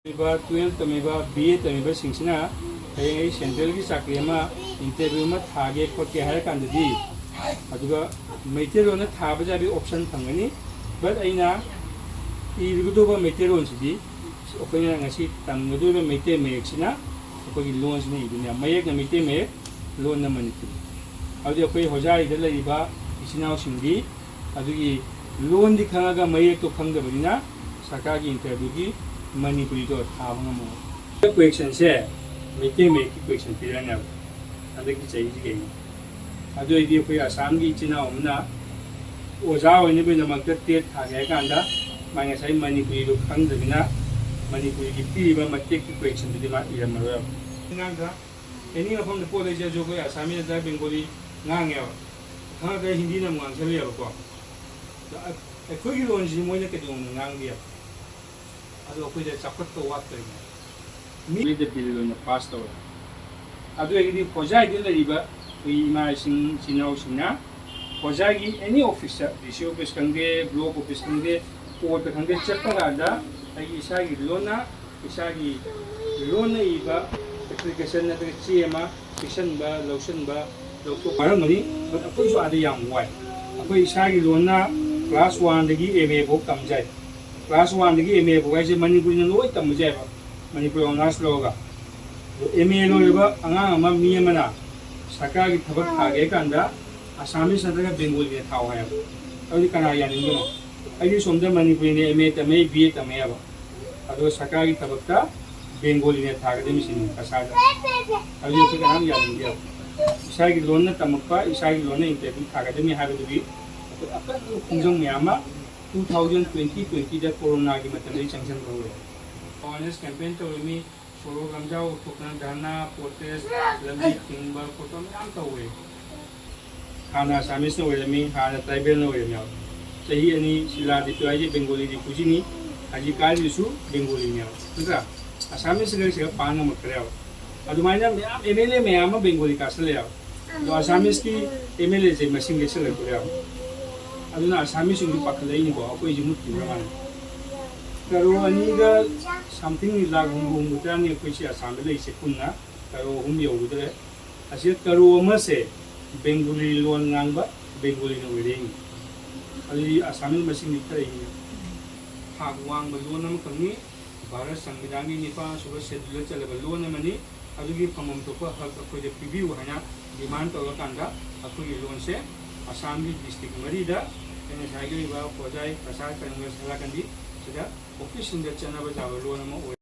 12 तमीबा BA तमीबा सिंगसिना हे central की चाकरी में इंटरव्यू में थागे खोटे हर कांददी अदुगा मैटेरियल ने थाब जाबी ऑप्शन फंगनी बट अइना इरुदोबा मैटेरियल सिदी अखोइना ngasi तंगदुबा मैटे मेक्सिना अखोगी लोन सिने इदिना मयक न मैटे मे लोन न मनिपुरी अदु अखोई होजाई द लइबा इसिनाव सिंगी अदुगी लोन दि खंगागा मयक तो खंगदबनिना सरकार की इंटरव्यू की मणिपुरी तो थाब ngamo क्वेश्चन से मैटे मे की क्वेश्चन पिराना अदगी चाहिए गई अदु इदि अखोई आसाम की चिनाव मना ओजा होइने बेनमक टेट थागे कांदा मांगे साइ मणिपुरी तो खंगदबिना मणिपुरी की पीरिबा मते की क्वेश्चन दि मा इरमरो ngang एनी मफम ने पोले जे जो कोई आसामी दा बेंगोली ngang या खा दा हिंदी न ngang चले या को अखोई लोन जी मोइने के दोंग ngang दिया अदु अखोई दे चपत तो वात तरी मी दे बिल लोन पास तो अदु एगी खोजाई दे लरिबा इमा सिंग सिनाव सिना खोजाई एनी ऑफिसर डीसी ऑफिस कंगे ब्लॉक ऑफिस कंगे कोर्ट कंगे चपगादा आई इसागी लोना इसागी लोन इबा एप्लीकेशन न चेमा फिक्शन बा लोशन बा लोको पारमनी बट अखोई जो आदे याम वाई अखोई इसागी लोना क्लास 1 दगी एमए बो तमजाय क्लास 1 दगी एमए बो गाइसे मणिपुरी न लोय तमजाय बा मणिपुरी ऑनर्स लोगा एमए लोयबा अंगांग अमा मी अमना सरकार की थबक थागे कांदा आसामी नत्रगा बेंगोली ने थाव हाय अदि कना यानिंगो अदि सोमदा मणिपुरी ने एमए तमे बीए तमे अब अदो सरकार की थबकता बेंगोली ने थागदे मिसिन कसादा अदि को कना यानिंगो इसागी लोन तमकपा इसागी लोन इंटरव्यू थागदे मी हाबदुबी अपन खुंजों म्यामा 2020 दा कोरोना की मतलब संक्शन होवे अवेयरनेस कैंपेन तो मी सोरो गमजाओ तोकना धरना प्रोटेस्ट लंबी थिंगबा फोटो याम तवे हाना सामिस ने ओरमी हाना ट्राइबल ने ओरमी सही अनि सिला दितवाई बेंगोली दि कुजिनी हाजी कालिसु बेंगोली ने नगा असामिस गरे से पांग मकरेव अदुमाइना म्याम एमएलए म्याम बेंगोली कासले दो असामिस की एमएलए जे मसिंग के सले कुरेव अदुना असामिस नि पखलै नि बो कोइ जिमु तिरमान करो अनिगा समथिंग लाग हुम बुतानी कोइ से आसाम ले से पुन्ना करो हुम योगुदरे असे करो अमसे बेंगोली लोन ngang बेंगोली न वेरेंग अली आसामी मसिंग नितरै हागवांग लोन अम कंगी भारत संविधान की निपा सुबह शेड्यूल चलबा लोन अमनी अदुगी फमम तोपा हक अखोइ पिबिउ हाना डिमांड तौर कांदा अखोइ लोन से आसाम की डिस्ट्रिक्ट मरीदा एने साइगरी बा खोजाई प्रसाद कनंग सला कंदी सिदा ऑफिस इंद चनबा जाबा लोन अम